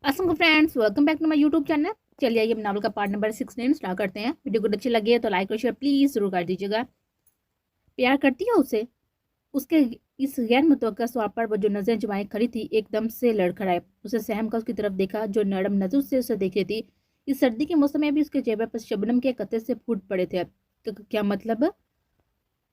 Aslam friends, welcome back to my YouTube channel. चलिए आइए novel का पार्ट नंबर 16 स्टार्ट करते हैं। वीडियो को अच्छी लगी है तो लाइक और शेयर प्लीज जरूर कर दीजिएगा। प्यार करती है उसे? उसके इस गैर मुतवक्का सवाल पर वो जो नजरें जमाए खड़ी थी एकदम से लड़खड़ाए। उसे सहम का उसकी तरफ देखा जो नरम नजर से उसे देख रही थी। इस सर्दी के मौसम में भी उसके चेहरे पर शबनम के कतरे से फूट पड़े थे। क्या मतलब?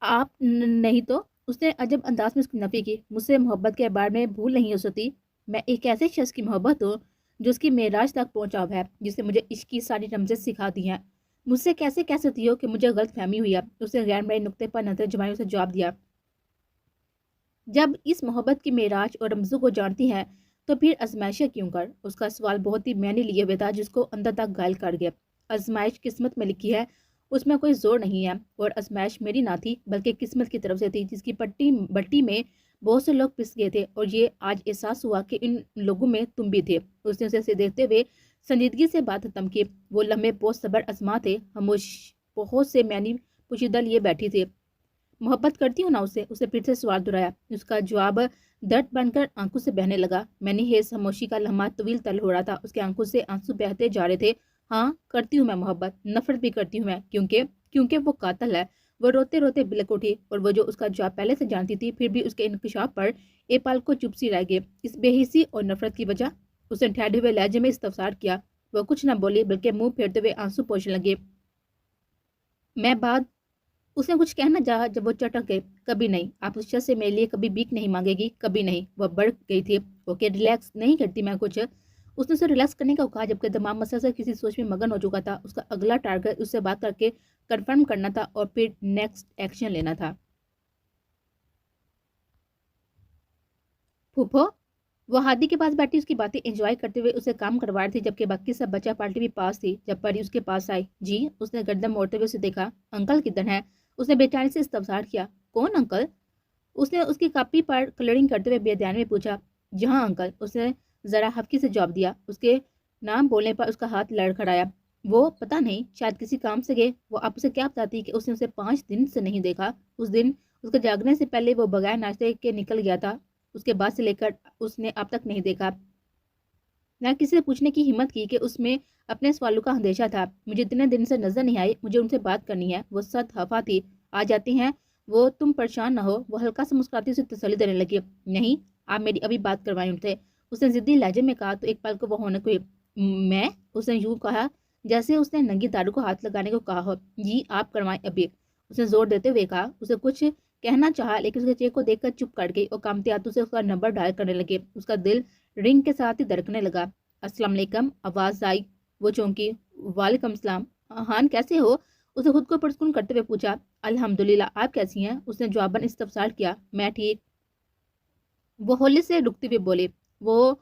आप नहीं तो? उसने अजब अंदाज में उसकी नफी की। मुझसे मोहब्बत के बारे में भूल नहीं हो सकती। मैं एक ऐसे शख्स की मोहब्बत हूँ जो उसकी मेराज तक पहुंचा हुआ है, जिसने मुझे इश्क की सारी रमजें सिखा दी हैं। मुझसे कैसे कह सकती हो कि मुझे गलत फहमी हुई है? उसने गैर मेरे नुक्ते पर नजर जमाई उसे जवाब दिया। जब इस मोहब्बत की मेराज और रमजों को जानती हैं तो फिर आजमाइशें क्यों कर? उसका सवाल बहुत ही मैंने लिए हुए था जिसको अंदर तक घायल कर गया। आजमाइश किस्मत में लिखी है, उसमें कोई जोर नहीं है। और आजमाइश मेरी ना थी बल्कि किस्मत की तरफ से थी, जिसकी पट्टी बट्टी में बहुत से लोग पिस गए थे और ये आज एहसास हुआ कि इन लोगों में तुम भी थे। उसने उसे देखते हुए संजीदगी से बात खत्म की। वो लम्हे बहुत सबर आजमा थे। खामोश बहुत से मैंने पुशीदा लिए बैठी थी। मोहब्बत करती हूँ ना उसे? उसे फिर से सवाल दोहराया। उसका जवाब दर्द बनकर आंखों से बहने लगा। मैंने हेज खामोशी का लम्हा तवील तल हो रहा था। उसकी आंखों से आंसू बहते जा रहे थे। हाँ करती हूँ मैं मोहब्बत, नफरत भी करती हूँ मैं, क्योंकि क्योंकि वो कातिल है। वो रोते रोते बिलक उठी और वो जो उसका जवाब पहले से जानती थी फिर भी उसके इंकशाफ पर एक पल को चुप सी रह गई। इस बेहिसी और नफरत की वजह? उसने ठहरे हुए लहजे में इस्तफसार किया। वो कुछ न बोली बल्कि मुंह फेरते हुए आंसू पोंछने लगे। मैं बाद उसने कुछ कहना चाहा जब वो चटक गए। कभी नहीं, आप उस शख्स से मेरे लिए कभी भीख नहीं मांगेगी, कभी नहीं। वह बढ़ गई थी। ओके रिलैक्स नहीं करती मैं कुछ? उसने उसे रिलैक्स करने का कहा जबकि दिमाग मसल से किसी सोच में मगन हो चुका था। उसका अगला टारगेट उससे बात करके कंफर्म करना था और फिर नेक्स्ट एक्शन लेना था। फूफो? वो हादी के पास बैठी उसकी बातें एंजॉय करते हुए उसे काम करवा रही थी जबकि बाकी सब बच्चा पार्टी भी पास थी। जब परी उसके पास आई, जी? उसने गर्दन मोड़ते हुए उसे देखा। अंकल किधर है? उसने बेचारी से इस्तफसार किया। कौन अंकल? उसने उसकी कॉपी पर कलरिंग करते हुए बेध्यान में पूछा। जहाँ अंकल, उसने जरा हफ्की से जवाब दिया। उसके नाम बोलने पर उसका हाथ लड़खड़ाया। वो पता नहीं, शायद किसी काम से गए। वो आप उसे क्या बताती कि उसने उसे 5 दिन से नहीं देखा? उस दिन उसके जागने से पहले वो बगैर नाश्ते के निकल गया था। उसके बाद से लेकर उसने अब तक नहीं देखा। न किसी से पूछने की हिम्मत की कि उसमें अपने सवालों का अंदेशा था। मुझे इतने दिन से नजर नहीं आई, मुझे उनसे बात करनी है। वो सत हफा थी। आ जाती हैं वो, तुम परेशान ना हो। वो हल्का सा मुस्कुराती उसे तसल्ली देने लगी। नहीं, आप मेरी अभी बात करवाएं उनसे, उसने जिद्दी लहजे में कहा। तो एक पल को वो होने को मैं, उसने यूं कहा जैसे उसने नंगी दारू को हाथ लगाने को कहा हो। जी आप करवाएं अभी, उसने जोर देते हुए कहा। उसे कुछ कहना चाहा लेकिन उसके चेहरे को देखकर चुप कर गई और कामते हाथों से उसका नंबर डायल करने लगे। उसका दिल रिंग के साथ ही धड़कने लगा। अस्सलाम वालेकुम, आवाज आई। वो चौंकी। वालेकुम सलाम। हान कैसे हो? उसे खुद को पुरस्कुन करते हुए पूछा। अल्हम्दुलिल्लाह, आप कैसी हैं? उसने जवाबन इस्तफसार किया। मैं ठीक। वो होली से रुकते हुए बोले। वो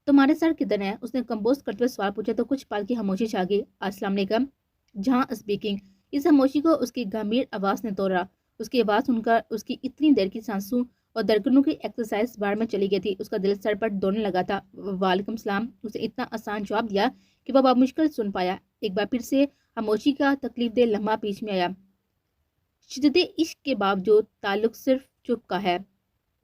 तुम्हारे सर किधर है? उसने कंपोज करते हुए सवाल पूछा तो कुछ पल की खामोशी छा गई। अस्सलाम वालेकुम, जहां स्पीकिंग। इस खामोशी को उसकी गंभीर आवाज ने तोड़ा। उसकी आवाज सुनकर उसकी इतनी देर की सांसों और धड़कनों की एक्सरसाइज बाहर में चली गई थी। उसका दिल सर पर दौड़ने लगा था। वालेकुम सलाम, उसे इतना आसान जवाब दिया कि वह मुश्किल सुन पाया। एक बार फिर से खामोशी का तकलीफ दे लम्हा बीच में आया। शिद्दत इश्क के बावजूद ताल्लुक सिर्फ चुप का है।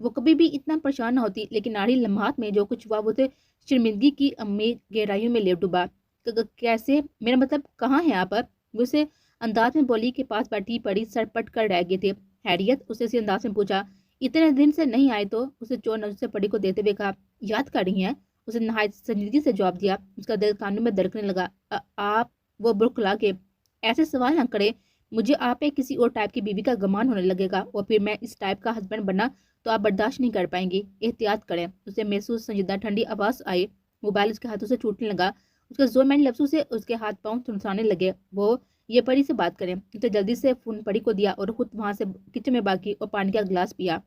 वो कभी भी इतना परेशान न होती लेकिन नारी लम्हात में जो कुछ हुआ वो तो शर्मिंदगी की अम्मी गहराइयों में ले डूबा। कैसे? मेरा मतलब कहाँ है आप? वो उसे अंदाज में बोली के पास बैठी पड़ी सर पट कर रह गए थे। हैरियत? उसे इसी अंदाज में पूछा। इतने दिन से नहीं आए तो? उसे चोर नजर से पड़ी को देते हुए कहा। याद कर रही हैं? उसे नहायत संजीदगी से जवाब दिया। उसका दिल कानों में धड़कने लगा। आप? वो बुड़खुला के। ऐसे सवाल न करे। मुझे आप पे किसी और टाइप की बीवी का गुमान होने लगेगा और फिर मैं इस टाइप का हस्बैंड बनना तो आप बर्दाश्त नहीं कर पाएंगी। एहतियात करें। उसे महसूस संजीदा ठंडी आवाज आई। मोबाइल उसके हाथों से छूटने लगा। उसके जोरमैन लफ्जों से उसके हाथ पांव थुनसाने लगे। वो ये परी से बात करें। तो जल्दी से फोन परी को दिया और खुद वहां से किचन में बाकी और पानी का गिलास पिया।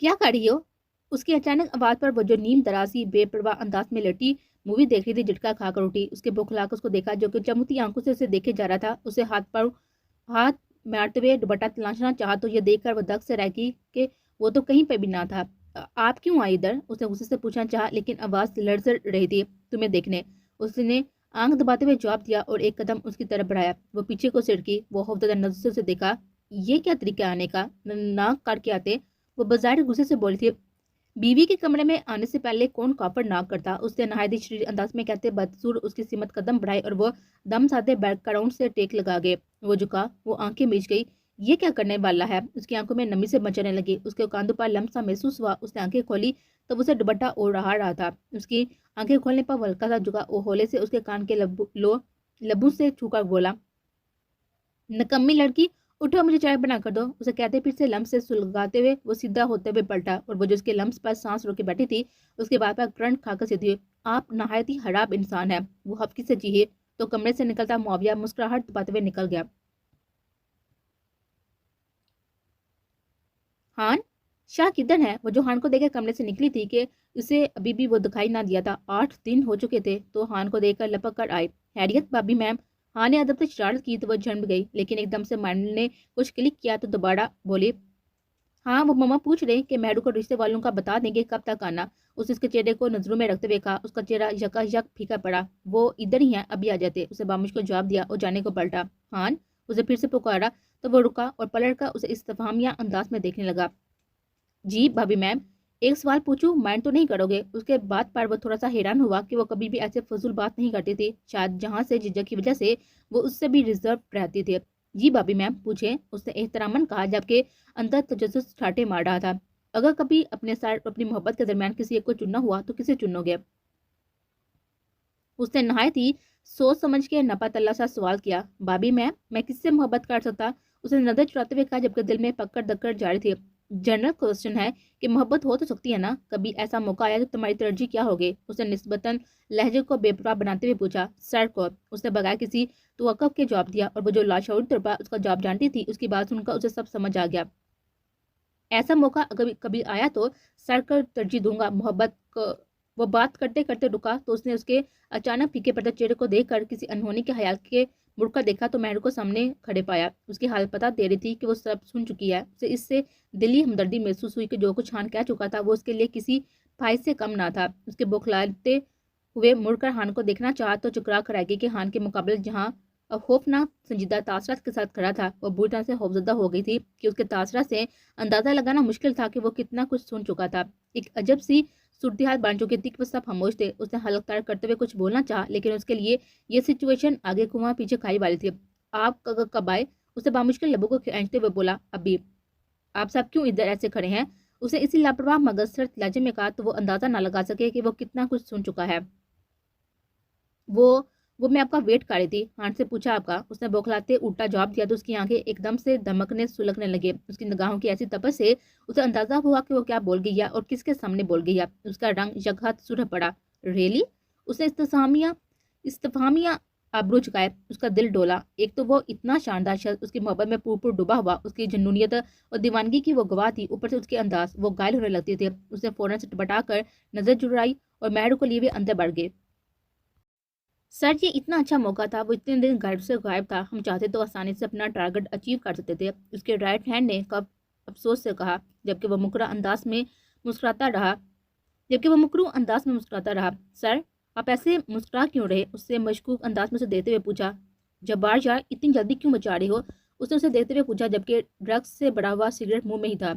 क्या कर रही हो? उसकी अचानक आवाज पर वो जो नीम दराजी बेपरवाह अंदाज में लटी मूवी देख रही थी झटका खाकर उठी। उसके बुखलाकर उसको देखा जो कि चमकती आंखों से उसे देखे जा रहा था। उसे हाथ मारते हुए दुपट्टा तलाशना चाहा तो ये देखकर वो दग से रह गई कि वो तो कहीं पे भी ना था। आप क्यों आई इधर? उसने गुस्से से पूछना चाहा लेकिन आवाज लड़झड़ रही थी। तुम्हें देखने, उसने आंख दबाते हुए जवाब दिया और एक कदम उसकी तरफ बढ़ाया। वो पीछे को सिरकी। वो खौफजदा नजर से उसे देखा। ये क्या तरीका आने का? नाक काट के आते? वो बाजार गुस्से से बोली थी। बीवी के कमरे में आने से पहले कौन कॉपर नाक करता, उसने नहायत शरीर अंदाज में कहते बदसूर उसकी सिमत कदम बढ़ाए और वो दम साधे बैकग्राउंड से टेक लगा गए। वो झुका, वो आंखें मीच गई। ये क्या करने वाला है? उसकी आंखों में नमी से मचलने लगी। उसके कांधों पर लम्ब सा महसूस हुआ। उसने आंखें खोली तब उसे दुपट्टा ओढ़ रहा था। उसकी आंखें खोलने पर वो हल्का सा झुका। वो होले से उसके कान के लबों से छूकर बोला, नकम्मी लड़की, उठो, मुझे चाय बना कर दो। उसे कहते फिर से लम्ब से सुलगाते हुए वो सीधा होते हुए पलटा और वो जो उसके लम्ब पर सांस रोके बैठी थी उसके बाद पर करंट खाकर सीधी हुई। आप नहायत ही खराब इंसान है। वो हफ्की से चीखे तो कमरे से निकलता मुआविया मुस्कुराहट दबाते हुए निकल गया। हान, शाह किधर है? वो जो हान को देकर कमरे से निकली थी कि उसे अभी भी वो दिखाई ना दिया था। 8 दिन हो चुके थे तो हान को देखकर लपक कर आए। हैरियत भाभी मैम। हान ने अदब से शरारत की तो वो झंड गई, लेकिन एकदम से माइंड ने कुछ क्लिक किया तो दोबारा बोली, हाँ वो मम्मा पूछ रहे कि मेहरू को रिश्ते वालों का बता देंगे कब तक आना। उसके चेहरे को नजरों में रखते हुए कहा। उसका चेहरा यकायक फीका पड़ा। वो इधर ही है, अभी आ जाते। उसे बामुश को जवाब दिया और जाने को पलटा। हान उसे फिर से पुकारा तो वो रुका और पलट कर उसे इस्तेफामिया अंदाज में देखने लगा। जी भाभी मैम, एक सवाल पूछूं, माइंड तो नहीं करोगे? उसके बाद पर वो थोड़ा सा हैरान हुआ कि वो कभी भी ऐसे फजूल बात नहीं करती थी। शायद जहां से झिझक की वजह से वो उससे भी रिजर्व रहती थी। जी भाभी मैम पूछे, उसने एहतरामन कहा जबकि अंदर तजस्सुस ठाटे मार रहा था। अगर कभी अपने साथ अपनी मोहब्बत के दरमियान किसी एक को चुनना हुआ तो किसे चुनोगे? उसने नहायत ही सोच समझ के नपातल्ला सा सवाल किया। भाभी मैं किससे मोहब्बत कर सकता? उसने नजर चुराते हुए कहा जबकि दिल में पकड़ दकड़ जारी थी। जनरल क्वेश्चन है कि मोहब्बत हो तो सकती है ना? कभी ऐसा मौका आया तो तुम्हारी तरजीह क्या होगी? उसने निस्बतन लहजे को बेपरवाह बनाते हुए पूछा। सर को। उसने बगैर किसी तवक्कुफ के जवाब दिया और वो जो लाशऊर तौर पर उसका जवाब जानती थी उसकी बात सुनकर उसे सब समझ आ गया। ऐसा मौका अगर कभी आया तो सर कर तरजीह दूंगा मोहब्बत को। वो बात करते करते रुका तो उसने उसके अचानक फीके पड़ते चेहरे को देखकर किसी अनहोनी के ख्याल के मुड़कर देखा तो मेहरू को सामने खड़े पाया। उसकी हालत पता दे रही थी कि वो सब सुन चुकी है। उसे इससे दिली हमदर्दी महसूस हुई कि जो कुछ हान कह चुका था वो उसके लिए किसी फायद से कम ना था। उसके बौखलाते हुए मुड़कर हान को देखना चाहा तो चुकरा कर आएगी कि हान के मुकाबले जहाँ खौफनाक संजीदा तासरात के साथ खड़ा था वो बुरी तरह से खौफजदा हो गई थी कि उसके तासरात से अंदाजा लगाना मुश्किल था कि वो कितना कुछ सुन चुका था। एक अजब सी सूरत बन चुकी थी कि वो सब खामोश थे। उसने हलक तार करते हुए कुछ बोलना चाहा लेकिन उसके लिए ये सिचुएशन आगे कुआं पीछे खाई वाली थी। आप कब आए? उसे बामुश्किल लबों को खींचते हुए बोला। अभी। आप सब क्यों इधर ऐसे खड़े हैं? उसे इसी लापरवाह मगसर लहजे में कहा तो वो अंदाजा ना लगा सके कि वो कितना कुछ सुन चुका है। वो वो मैं आपका वेट कर रही थी। हान से पूछा आपका? उसने बौखलाते उल्टा जवाब दिया तो उसकी आंखें एकदम से धमकने सुलगने लगे। उसकी निगाहों की ऐसी तपश से उसे अंदाजा हुआ कि वो क्या बोल गई है और किसके सामने बोल गई है। उसका रंग यकहत सुरह पड़ा। रियली? उसने इस्तफामिया आबरू चुकाए। उसका दिल डोला। एक तो वो इतना शानदार शख्स, उसकी मोहब्बत में पूर डूबा हुआ, उसकी जुनूनियत और दीवानगी की वो गवाह थी। ऊपर से उसके अंदाज वो घायल होने लगती थे। उसने फौरन से टपटा कर नजर जुड़ाई और मेहरू को लिए हुए अंदर बढ़ गए। सर ये इतना अच्छा मौका था। वो इतने दिन घर से गायब था। हम चाहते तो आसानी से अपना टारगेट अचीव कर सकते थे। उसके राइट हैंड ने कब अफसोस से कहा जबकि वो मुकरा अंदाज में मुस्कुराता रहा जबकि वो मुकरू अंदाज में मुस्कुराता रहा। सर आप ऐसे मुस्कुरा क्यों रहे? उससे मशकूक अंदाज में उसे देते हुए पूछा। जब्बार यार इतनी जल्दी क्यों मचा रहे हो? उसने उसे देखते हुए पूछा जबकि ड्रग्स से बड़ा हुआ सिगरेट मुंह में ही था।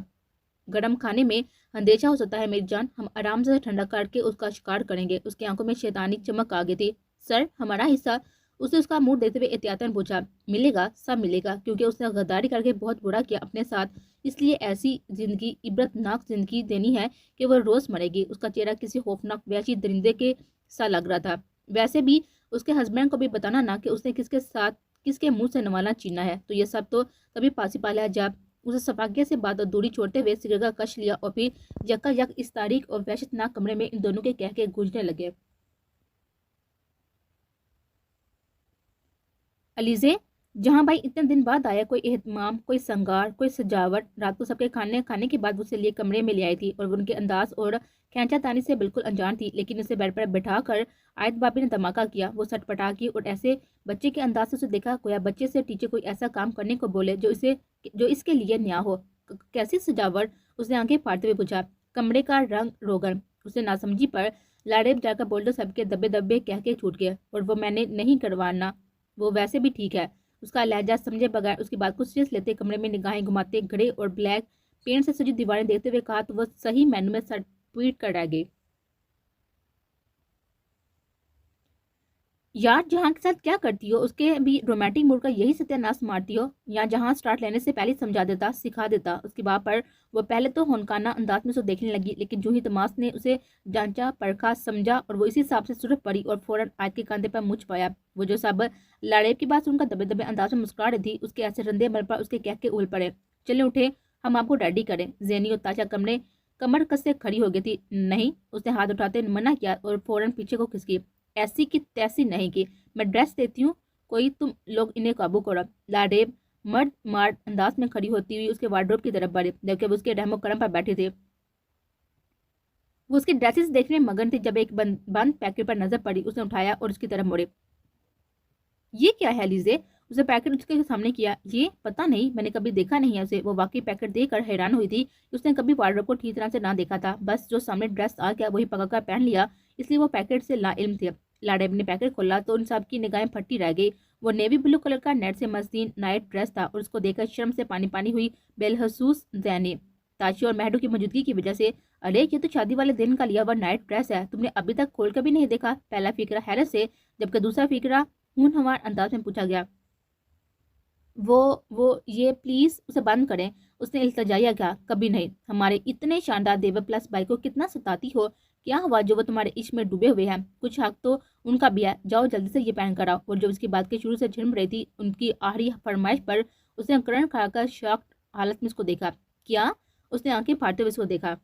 गरम खाने में अंदेशा हो सकता है मेरी जान, हम आराम से ठंडा करके उसका शिकार करेंगे। उसकी आंखों में शैतानी चमक आ गई थी। सर हमारा हिस्सा? उसे उसका मुंह देते हुए एहतियातन पूछा। मिलेगा, सब मिलेगा, क्योंकि उसने गद्दारी करके बहुत बुरा किया अपने साथ, इसलिए ऐसी जिंदगी, इबरतनाक जिंदगी देनी है कि वह रोज मरेगी। उसका चेहरा किसी खौफनाक वहशी दरिंदे के सा लग रहा था। वैसे भी उसके हस्बैंड को भी बताना ना कि उसने किसके साथ किसके मुंह से नवाला छीना है। तो ये सब तो तभी पासी पाला जब उसे सफाकिया से बात और दूरी छोड़ते हुए सिगरेट का कश लिया और फिर यका इस तारीख और वहशतनाक कमरे में इन दोनों के कह के गूंजने लगे। अलीजे, जहां भाई इतने दिन बाद आया, कोई एहतमाम, कोई संगार, कोई सजावट। रात को सबके खाने खाने के बाद उसके लिए कमरे में ले आई थी और उनके अंदाज और खैंचा तानी से बिल्कुल अनजान थी, लेकिन उसे बेड पर बैठा कर आयत बाबी ने धमाका किया। वो सटपटा की और ऐसे बच्चे के अंदाज से उसे देखा गोया बच्चे से टीचर कोई ऐसा काम करने को बोले जो इसके लिए नया हो। कैसी सजावट? उसने आंखें फाड़ते हुए पूछा। कमरे का रंग रोगन। उसे नासमझी पर लाड़े जाकर बोल दो सबके दबे दबे कह के छूट गए। और वो मैंने नहीं करवाना, वो वैसे भी ठीक है। उसका लहजा समझे बगैर उसकी बात को सीरियस लेते कमरे में निगाहें घुमाते घड़े और ब्लैक पेंट से सजी दीवारें देखते हुए कहा तो वह सही मैनू में पीट कर रह गई। यार जहाँ के साथ क्या करती हो, उसके भी रोमांटिक मूड का यही सत्यानाश मारती हो। या जहाँ स्टार्ट लेने से पहले समझा देता, सिखा देता उसकी बात पर। वो पहले तो होनकाना अंदाज में उसे देखने लगी, लेकिन जो ही तमाश ने उसे जांचा परखा समझा और वो इसी हिसाब से सुरख पड़ी और फौरन आयत के कंधे पर मुझ पाया। वो जो सब लाड़ेब की बात सुनकर दबे दबे अंदाज में मुस्कुरा रही थी, उसके ऐसे रंधे मल पर उसके कह के उल पड़े, चले उठे, हम आपको रेडी करें। जैनी और ताशा कमर कस से खड़ी हो गई थी। नहीं, उसने हाथ उठाते मना किया और फौरन पीछे को खिसकी। ऐसी की तैसी नहीं की, मैं ड्रेस देती हूँ, कोई तुम लोग इन्हें काबू करो। लाडेब मर्द मार्ड अंदाज में खड़ी होती हुई उसके वार्डरोब की तरफ बढ़ी, जबकि उसके रहमो करम पर बैठे थे। वो उसके ड्रेसेस देखने में मगन थी। जब एक बंद पैकेट पर नजर पड़ी, उसने उठाया और उसकी तरफ मुड़े। ये क्या है लीजे? उसे पैकेट उसके सामने किया। ये पता नहीं, मैंने कभी देखा नहीं है उसे। वो वाकई पैकेट देखकर हैरान हुई थी। उसने कभी वार्डरोब को ठीक तरह से ना देखा था, बस जो सामने ड्रेस आ गया वही पकड़ कर पहन लिया, इसलिए वो पैकेट से लाइल्म थे। लाडेब ने पैकेट खोला तो उन सब की निगाहें फटी रह गई। वो नेवी ब्लू कलर का नेट से मस्तीन नाइट ड्रेस था और उसको देखकर शर्म से पानी पानी हुई बेलहसूस जैनी। ताशी और महडू की मौजूदगी की वजह से, अरे ये तो शादी वाले दिन का लिया हुआ नाइट ड्रेस है, तुमने अभी तक खोल कर भी नहीं देखा? पहला फिक्रा हैरत से, जबकि दूसरा फिक्रा खूनहवार अंदाज में पूछा गया। वो ये प्लीज उसे बंद करें। उसने इल्तजाया कहा, कभी नहीं, हमारे इतने शानदार देवर प्लस भाई को कितना सताती हो। क्या हुआ जो वो तुम्हारे इश्क में डूबे हुए हैं? कुछ हक तो उनका भी है, जाओ जल्दी से ये पहन कर आओ। और जो उसकी बात के शुरू से झिम रही थी उनकी आखिरी फरमाइश पर, उसने करण खाकर शॉक हालत में उसको देखा। क्या? उसने आंखें फाड़ते हुए उसको देखा।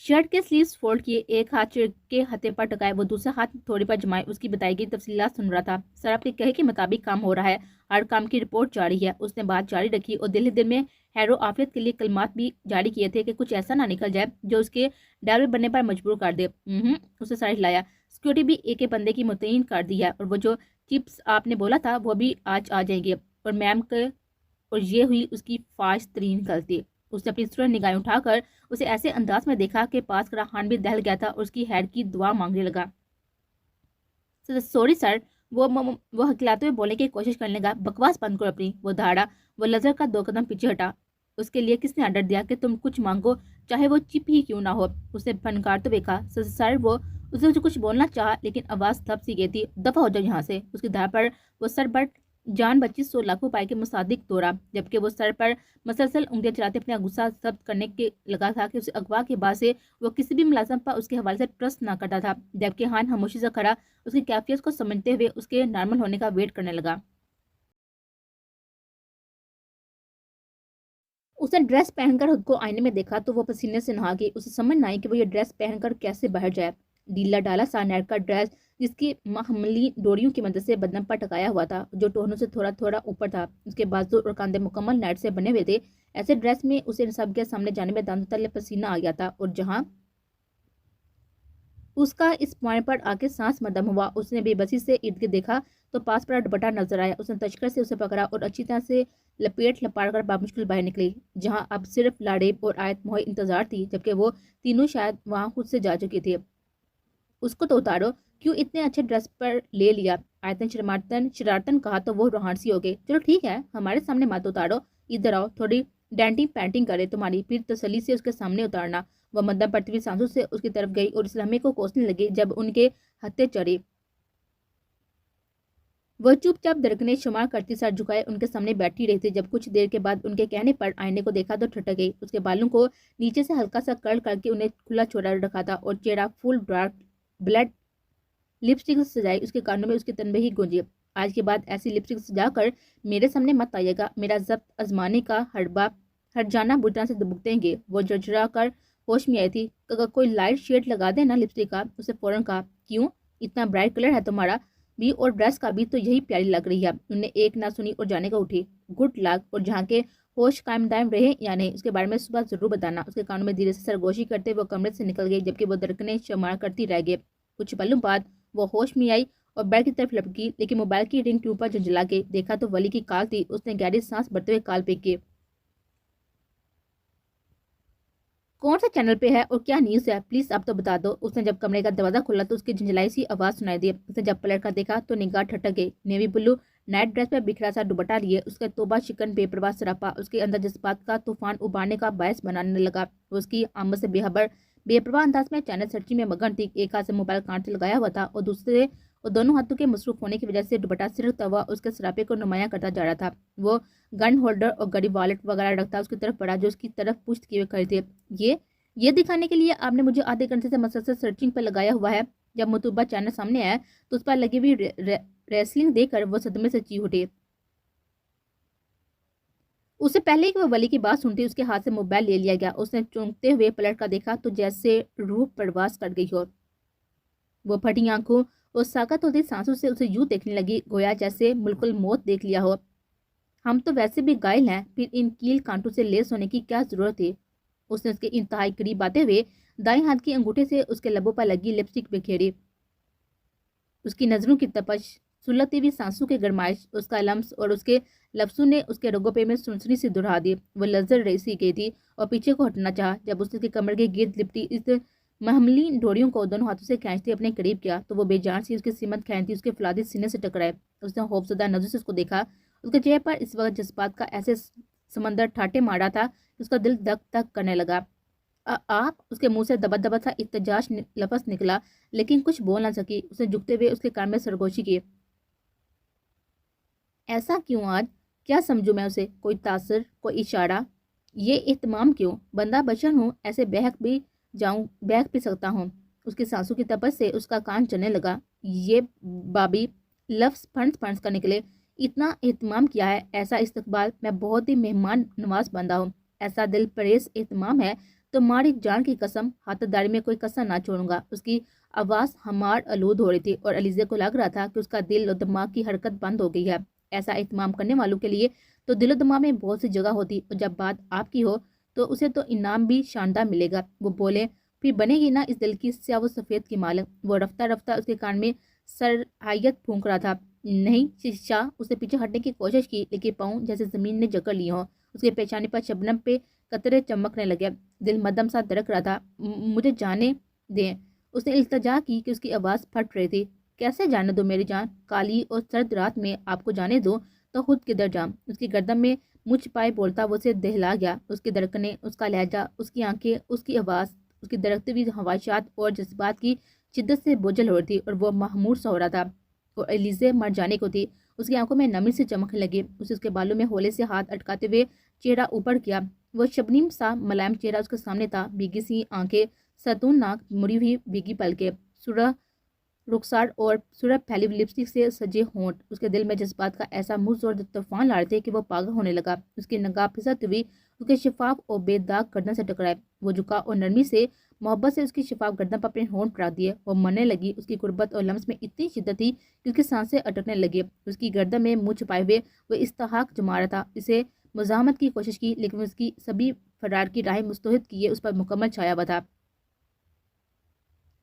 शर्ट के स्लीव्स फोल्ड किए, एक हाथ चिड़ के हथे पर टकाए, वो दूसरा हाथ थोड़ी पर जमाए उसकी बताई गई तफसीलात सुन रहा था। सर आपके कहे के मुताबिक काम हो रहा है, हर काम की रिपोर्ट जारी है। उसने बात जारी रखी और दिल ही दिल में हैरो आफियत के लिए कलमात भी जारी किए थे कि कुछ ऐसा ना निकल जाए जो उसके ड्राइवर बनने पर मजबूर कर दे। उसे सारी लाया, सिक्योरिटी भी एक एक बंदे की मुतयन कर दी है और वो जो चिप्स आपने बोला था वो भी आज आ जाएंगे। और मैम के, और ये हुई उसकी फाश तरीन गलती। उसने अपनी तुरंत निगाहें उठाकर उसे ऐसे अंदाज में देखा कि पास खड़ा खान भी दहल गया था और उसकी हैर की दुआ मांगने लगा। सॉरी सर, वो हकलाते हुए बोलने की कोशिश करने लगा। बकवास बंद करो अपनी, वो धाड़ा। वो लजर का 2 कदम पीछे हटा। उसके लिए किसने ऑर्डर दिया कि तुम कुछ मांगो, चाहे वो चिप ही क्यों ना हो? उसने फनकार तो देखा। सर वो, उसने मुझे कुछ बोलना चाहा लेकिन आवाज थप सी गई थी। दफा हो जाओ यहाँ से। उसकी धार पर वो सर बट जान बच्ची 100 लाखों पाए के मुसादिक दौड़ा, जबकि वो सर पर मसलसल उंगलियां चलाते अपना गुस्सा जब्त करने के लगा था कि उसे अगवा के बाद से वो किसी भी मुलाजम पर उसके हवाले से ट्रस्ट ना करता था। जबकि हान खामोशी से खड़ा उसकी कैफियत को समझते हुए उसके नॉर्मल होने का वेट करने लगा। उसने ड्रेस पहनकर खुद को आईने में देखा तो वो पसीने से नहा गई। उसे समझ ना आई कि वो ये ड्रेस पहनकर कैसे बाहर जाए। ढीला डाला सा नेट का ड्रेस, जिसकी मामूली डोरियों की मदद से बदन पर टकाया हुआ था, जो टोहनों से थोड़ा थोड़ा ऊपर था। उसके बाजू और कंधे मुकम्मल नेट से बने हुए थे। ऐसे ड्रेस में उसे सबके सामने जाने में दांतों तले पसीना आ गया था। और जहाँ उसका इस पॉइंट पर आके सांस मदम हुआ, उसने बेबसी से इर्द गिर्द देखा तो पास पड़ा दुपट्टा नजर आया। उसने तशकर से उसे पकड़ा और अच्छी तरह से लपेट लपाट कर बामुश्किल बाहर निकली, जहां अब सिर्फ लाड़ेब और आयत मोह इंतजार थी, जबकि वो तीनों शायद वहां खुद से जा चुकी थी। उसको तो उतारो, क्यों इतने अच्छे ड्रेस पर ले लिया? आयत ने शरारतन कहा तो वो रोहानसी हो गई। चलो ठीक है, हमारे सामने मत उतारो, इधर आओ, थोड़ी डेंटिंग पेंटिंग करे तुम्हारी, फिर तसल्ली से उसके सामने उतारना। वह मध्यम पड़ती हुई सांसों से उसकी तरफ गई और इस लम्हे को कोसने लगी जब उनके हत्थे चढ़े। वह चुपचाप दरकने शुमार करती सर झुकाए उनके सामने बैठी रही थी। जब कुछ देर के बाद उनके कहने पर आईने को देखा तो ठटक गई। उसके बालों को नीचे से हल्का सा कर्ल करके उन्हें खुला छोड़ा रखा था और चेहरा फुल डार्क ब्लड लिपस्टिक से सजाई। उसके कानों में उसकी तनबीही गूंजी, आज के बाद ऐसी लिपस्टिक सजाकर मेरे सामने मत आइएगा, मेरा जब्त आजमाने का हट जाना बुरी तरह से दुबकतेंगे। वो झरझरा कर होश में आई थी। अगर कोई लाइट शेड लगा दे ना लिपस्टिक का। उसे फौरन कहा, क्यों, इतना ब्राइट कलर है तुम्हारा भी और ड्रेस का भी तो यही प्यारी लग रही है। उन्हें एक ना सुनी और जाने का उठी। गुड लक, और जहाँ के होश कायम दायम रहे या नहीं उसके बारे में सुबह जरूर बताना। उसके कानों में धीरे से सरगोशी करते वो कमरे से निकल गई, जबकि वो दरकने शुमार करती रह गई। कुछ पलों बाद वो होश में आई और बेड की तरफ लपकी, लेकिन मोबाइल की रिंग ट्यूब पर झंझला गई। देखा तो वली की कॉल थी। उसने गहरी सांस भरते हुए कॉल पे की। कौन सा चैनल पे है और क्या न्यूज़ है, प्लीज अब तो बता दो। उसने जब कमरे का दरवाजा खोला तो उसकी झंझलाई सी आवाज सुनाई दी। उसने जब पलट कर देखा तो निगाह ठटक गई। नेवी ब्लू नाइट ड्रेस पर बिखरा सा दुपट्टा लिए उसका तोबा चिकन बेपरवाह सरापा उसके अंदर जज्बात का तूफान उबारने का बायस बनाने लगा। वो उसकी आमद से बेखबर बेपरवाह अंदाज में चैनल सर्चिंग में मगन थी। एक हाथ से मोबाइल कान से लगाया हुआ था और दोनों हाथों के मसरूफ होने की वजह से दुपट्टा सिरकता हुआ उसके सरापे को नुमाया करता जा रहा था। वो गन होल्डर और गरीब वॉलेट वगैरह रखता उसकी तरफ बढ़ा जो उसकी तरफ पुश्त किए खड़े थे। ये दिखाने के लिए आपने मुझे आधे घंटे से मसलसल सर्चिंग पर लगाया हुआ है। जब मुतुबा चैनल सामने आया तो उस पर लगी हुई रेसलिंग देखकर वो सदमे से चीख उठे। उससे पहले कि वो वली की बात सुनती उसके हाथ से मोबाइल ले लिया गया। उसने चौंकते हुए पलट कर देखा तो जैसे रूह परवास कर गई हो। वो फटी आंखों और साकत होती सांसों से उसे यूं देखने लगी गोया जैसे मुल्कुल मौत देख लिया हो। हम तो वैसे भी घायल हैं, फिर इन कील कांटों से लेस होने की क्या जरूरत है। उसने उसके इंतहाई करीब आते हुए दाएं हाथ की अंगूठे से उसके लबों पर लगी लिपस्टिक बिखेरी। उसकी नजरों की तपश, सुलगती हुई सांसों की गरमाइश, उसका लम्स और उसके लफ्जों ने उसके रगों पे में सुनसनी से दुहरा दी। वो लज्जत रही गई थी और पीछे को हटना चाहा। जब उसके कमर के गिर्द लिपटी इस महमली डोरियों को दोनों हाथों से खींचते अपने करीब किया तो वो बेजान सी उसकी सिमत खींचती उसके फलादी सीने से टकराए। उसने खौफजदा नजर से उसको देखा। उसके चेहरे पर इस वक्त जज्बात का ऐसे समंदर ठाटे मारा था कि उसका दिल धक धक करने लगा। आप उसके मुंह से दबा दबा सा इत्तेजाज लफ्ज निकला लेकिन कुछ बोल ना सकी। उसने झुकते हुए उसके कान में सरगोशी की। ऐसा क्यों आज? क्या समझूं मैं उसे? कोई तासर, कोई इशारा, ये इत्माम क्यों? बंदा बशर हूँ, ऐसे बहक भी सकता हूँ। उसकी सांसों की तपश से उसका कान चलने लगा। ये बाबी लफ्ज फंस फंस कर निकले। इतना इत्माम किया है, ऐसा इस्तकबाल, मैं बहुत ही मेहमान नवाज बंदा हूँ। ऐसा दिल परेज इत्माम है तो मारी जान की कसम हाथदारी में कोई कसर ना छोड़ूंगा। उसकी आवाज़ हमार आलूद हो रही थी और अलीज़े को लग रहा था कि उसका दिल और दिमाग की हरकत बंद हो गई है। ऐसा इत्माम करने वालों के लिए तो दिलो दिमाग में बहुत सी जगह होती और जब बात आपकी हो तो उसे तो इनाम भी शानदार मिलेगा। वो बोले, फिर बनेगी ना इस दिल की स्याह व सफ़ेद की मालिक। वो रफ्ता रफ्ता उसके कान में सरहायत फूंक रहा था। नहीं शिशा, उसने पीछे हटने की कोशिश की लेकिन पाँव जैसे ज़मीन ने जकड़ लिए हों। उसके पेशानी पर शबनम पे कतरे चमकने लगे। दिल मदम सा दरक रहा था। मुझे जाने दें, उसने इल्तजा की कि उसकी आवाज़ फट रही थी। कैसे जाने दो मेरी जान? काली और सर्द रात में आपको जाने दो तो खुद किधर जाऊं? उसकी गर्दन में मुझ पाए बोलता वो उसे दहला गया। उसकी धड़कनें, उसका लहजा, उसकी आंखें, उसकी आवाज़, उसकी दरकती हुई ख्वाहिशात और जज्बात की शिद्दत से बोझल हो रही थी और वो महमूर सा हो रहा था और एलिज़े मर जाने को थी। उसकी आंखों में नमी से चमकने लगी। उसे उसके बालों में होले से हाथ अटकाते हुए चेहरा ऊपर किया। वो शबनीम सा मुलायम चेहरा उसके सामने था। भीगी सी आंखें, सतून नाक, मुड़ी हुई भीगी पलकें, सुरह रुखसार और सूरत फैली लिपस्टिक से सजे होंठ। उसके दिल में जज्बात का ऐसा मुँह जोर तूफान ला रहे थे कि वो पागल होने लगा। उसकी निगाह फिसलती हुई उसके शिफाफ और बेदाग गर्दन से टकराए। वो झुका और नरमी से मोहब्बत से उसकी शिफाफ गर्दन पर अपने होंठ रख दिए। वो मरने लगी। उसकी गुर्बत और लम्स में इतनी शिद्दत थी कि उसकी सांसें अटकने लगी। उसकी गर्दन में मुँह छुपाए हुए वो इस्तहाक जमा रहा था। इसे मुजाहमत की कोशिश की लेकिन उसकी सभी फरार की राहें मुस्तहद किए उस पर मुकम्मल छाया हुआ था।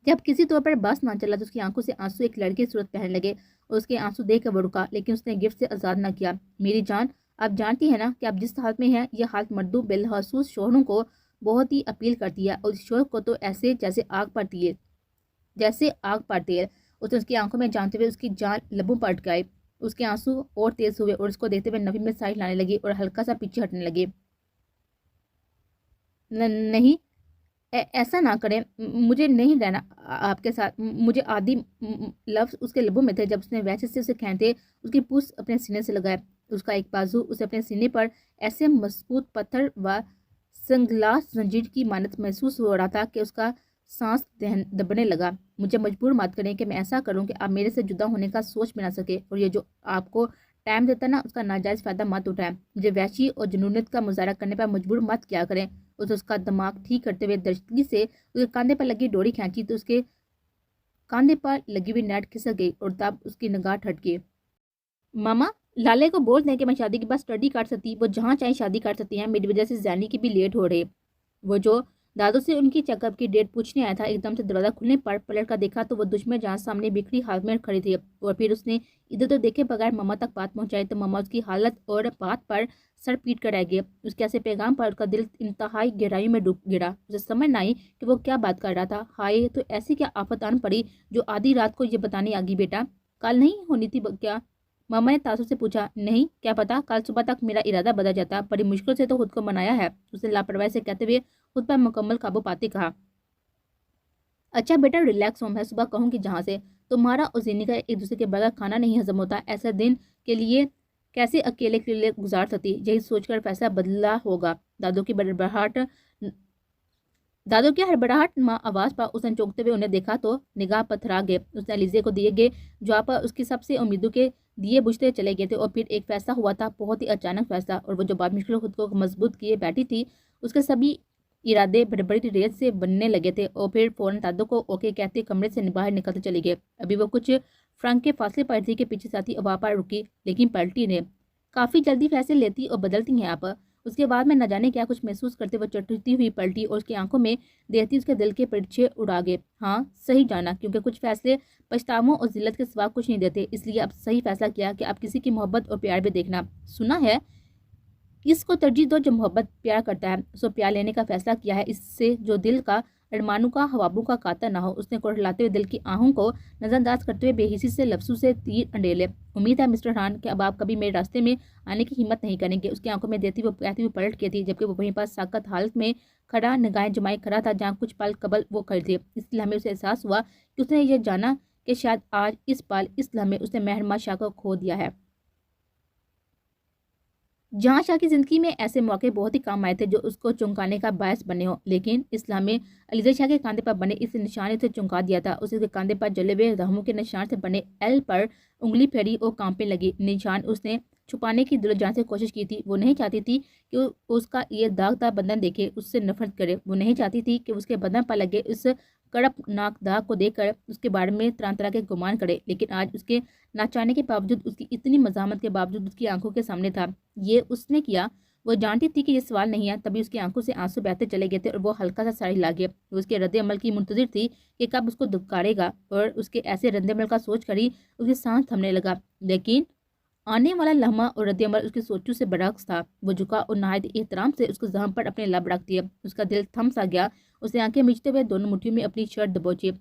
जब किसी तौर पर बस ना चला तो उसकी आंखों से आंसू एक लड़के की सूरत बहने लगे और उसके आंसू देख कर वो रुका लेकिन उसने गिफ्ट से आज़ाद ना किया। मेरी जान, आप जानती हैं ना कि आप जिस हालत में हैं यह हालत मर्दों बेलहसूस शोहरों को बहुत ही अपील करती है और इस शोहर को तो ऐसे जैसे आग पर तेल, जैसे आग पर तेल। उसने उसकी आंखों में जानते हुए उसकी जान लबों पर अटकाई। उसके आंसू और तेज हुए और उसको देखते हुए नफी में साइड लाने लगी और हल्का सा पीछे हटने लगे। नहीं, ऐसा ना करें, मुझे नहीं रहना आपके साथ। मुझे आदि लफ्ज उसके लबों में थे जब उसने वैसे से उसे खींचते उसकी पूछ अपने सीने से लगाया। उसका एक बाजू उसे अपने सीने पर ऐसे मजबूत पत्थर व संगलास जंजीर की मानत महसूस हो रहा था कि उसका सांस दबने लगा। मुझे मजबूर मत करें कि मैं ऐसा करूं कि आप मेरे से जुदा होने का सोच भी ना सके और ये जो आपको टाइम देता ना उसका नाजायज़ फ़ायदा मत उठाएं। मुझे वैशी और जुनूनियत का मुजाहरा करने पर मजबूर मत क्या करें। उसका दिमाग ठीक करते हुए दर्शगी से उसके कंधे पर लगी डोरी खींची तो उसके कंधे पर लगी हुई नेट खिसक गई और तब उसकी निगाह हट गई। मामा, लाले को बोल दें कि मैं शादी के बाद स्टडी कर सकती, वो जहाँ चाहे शादी कर सकती हैं। मेरी वजह से जैनी की भी लेट हो रही। वो जो दादू से उनकी चेकअप की डेट पूछने आया था एकदम से दरवाजा खुलने पर पलट कर देखा तो वो दुश्मन जहाँ सामने बिखरी हालत में खड़ी थी और फिर उसने इधर उधर देखे बगैर मामा तक बात पहुंचाई तो मामा उसकी हालत और बात पर सर पीट कर रह गए। उसके ऐसे पैगाम पर उसका दिल इंतहाई गहराई में डूब गिरा। उसे समझ न आई कि वो क्या बात कर रहा था। हाय, तो ऐसी क्या आफत आन पड़ी जो आधी रात को ये बताने आ गई? बेटा, कल नहीं होनी थी क्या? मामा ने तासुर से पूछा, नहीं, क्या पता कल सुबह तक मेरा इरादा बदल जाता, बड़ी मुश्किल से तो खुद को मनाया है, उसने लापरवाही से कहते हुए खुद पर मुकम्मल काबू पाते कहा। अच्छा बेटा, रिलैक्स हो, मैं सुबह कहूँगी जहाँ से। तुम्हारा और ज़ेनी का एक दूसरे के बगैर खाना नहीं हजम होता, ऐसा दिन के लिए कैसे अकेले के लिए गुजार सकती, यही सोचकर फैसला बदला होगा। दादू की हड़बड़ाहट माँ आवाज पर उसने चौंकते हुए उन्हें देखा तो निगाह पथरा गए। उसने अलीजे को दिए गए जवाब पर उसकी सबसे उम्मीदों के दिए बुझते चले गए थे और फिर एक फैसला हुआ था, बहुत ही अचानक फैसला, और वो जो बात मुश्किल खुद को मजबूत किए बैठी थी, उसके सभी इरादे बड़ी बड़ी रेत से बनने लगे थे। और फिर फौरन दादू को ओके कहते कमरे से बाहर निकलते चले गए। अभी वो कुछ फ्रंक के फासले पर थी कि पीछे साथी अवा पर रुकी, लेकिन पलटी ने। काफी जल्दी फैसले लेती और बदलती हैं आप। उसके बाद में न जाने क्या कुछ महसूस करते हुए चटती हुई पलटी और उसकी आंखों में देखती उसके दिल के परिचय उड़ा गए। हाँ, सही जाना, क्योंकि कुछ फैसले पछतावों और जिल्लत के सिवा कुछ नहीं देते, इसलिए अब सही फैसला किया कि आप किसी की मोहब्बत और प्यार भी देखना। सुना है इसको तरजीह दो जो मोहब्बत प्यार करता है, सो प्यार लेने का फैसला किया है, इससे जो दिल का अरमानों का हवाबों का कातर ना हो। उसने कोठलाते हुए दिल की आहों को नजरअंदाज करते हुए बेहिसी से लफ्जों से तीर अंडेले। उम्मीद है मिस्टर खान कि अब आप कभी मेरे रास्ते में आने की हिम्मत नहीं करेंगे। उसकी आंखों में देती हुई कहती हुई पलट के थी, जबकि वो वहीं पर साकत हालत में खड़ा निगाहें जमाए खड़ा था जहाँ कुछ पल कबल वो खड़ी थी। इसलिए हमें उसे एहसास हुआ कि उसने ये जाना कि शायद आज इस पल इस लम्हे उसने मेहरमा शाह को खो दिया है। जहां शाह की जिंदगी में ऐसे मौके बहुत ही काम आए थे जो उसको चौंकाने का बायस बने हो, लेकिन इस्लाम में अलीजा शाह के कांधे पर बने इस निशान ने उसे चौंका दिया था। उसके कांधे पर जले हुए रहमों के निशान से बने एल पर उंगली फेरी और कांपने लगी। निशान उसने छुपाने की दिल जान से कोशिश की थी। वो नहीं चाहती थी कि उसका ये दागदार बदन देखे, उससे नफरत करे। वो नहीं चाहती थी कि उसके बदन पर लगे इस कड़कनाक दाग को देखकर उसके बारे में तरह तरह के गुमान करे, लेकिन आज उसके ना चाहने के बावजूद, उसकी इतनी मजामत के बावजूद उसकी आंखों के सामने था। ये उसने किया। वो जानती थी कि ये सवाल नहीं है, तभी उसकी आंखों से आंसू बहते चले गए थे और वो हल्का सा सर हिला गया। वो उसके रद्द अमल की मुंतजिर थी कि कब उसको दुकारेगा, और उसके ऐसे रद्द अमल का सोच कर ही उसकी सांस थमने लगा। लेकिन आने वाला लम्हा और रद्द अमल उसकी सोचों से बरअक्स था। वो झुका और नहायत एहतराम से उसके जहन पर अपने लब रख दिया। उसका दिल थम सा गया। उसने आंखें मिचते हुए दोनों मुट्ठियों में अपनी शर्ट दबोची।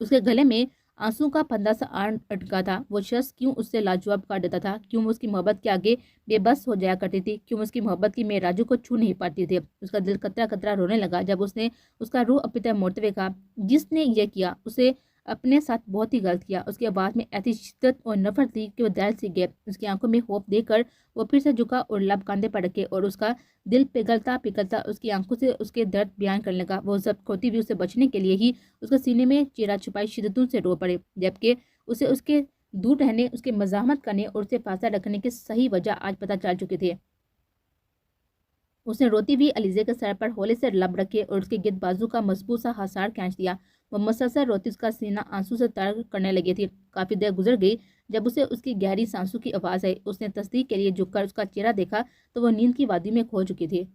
उसके गले में आंसू का फंदा सा अटका था। वो शख्स क्यों उससे लाजवाब कर देता था? क्यों वो उसकी मोहब्बत के आगे बेबस हो जाया करती थी? क्यों उसकी मोहब्बत की मेराजू को छू नहीं पाती थी? उसका दिल कतरा कतरा रोने लगा जब उसने उसका रूह अपनी तरफ मोड़ते हुए कहा, जिसने ये किया उसे अपने साथ बहुत ही गलत किया। उसकी आवाज़ में ऐसी शिद्दत और नफरत थी कि वो दहल सी गए। उसकी आंखों में खौफ देखकर वो फिर से झुका और लब कांधे पर रखे, और उसका दिल पिघलता पिघलता उसकी आंखों से उसके दर्द बयान करने लगा। वो जब्त खोती भी उसे बचने के लिए ही उसके सीने में चेहरा छुपाई शिद्दतों से रो पड़े, जबकि उसे उसके दूर रहने, उसके मजामत करने और उसे फासला रखने की सही वजह आज पता चल चुकी थी। उसने रोती हुई अलीजे के सर पर हौले से लब रखे और उसके गिद्ध बाजू का मजबूत सा हसार खींच दिया। वो मुसलसल रोती उसका सीना आंसू से तर करने लगी थी। काफी देर गुजर गई जब उसे उसकी गहरी सांसों की आवाज आई। उसने तस्दीक के लिए झुककर उसका चेहरा देखा तो वो नींद की वादी में खो चुकी थी।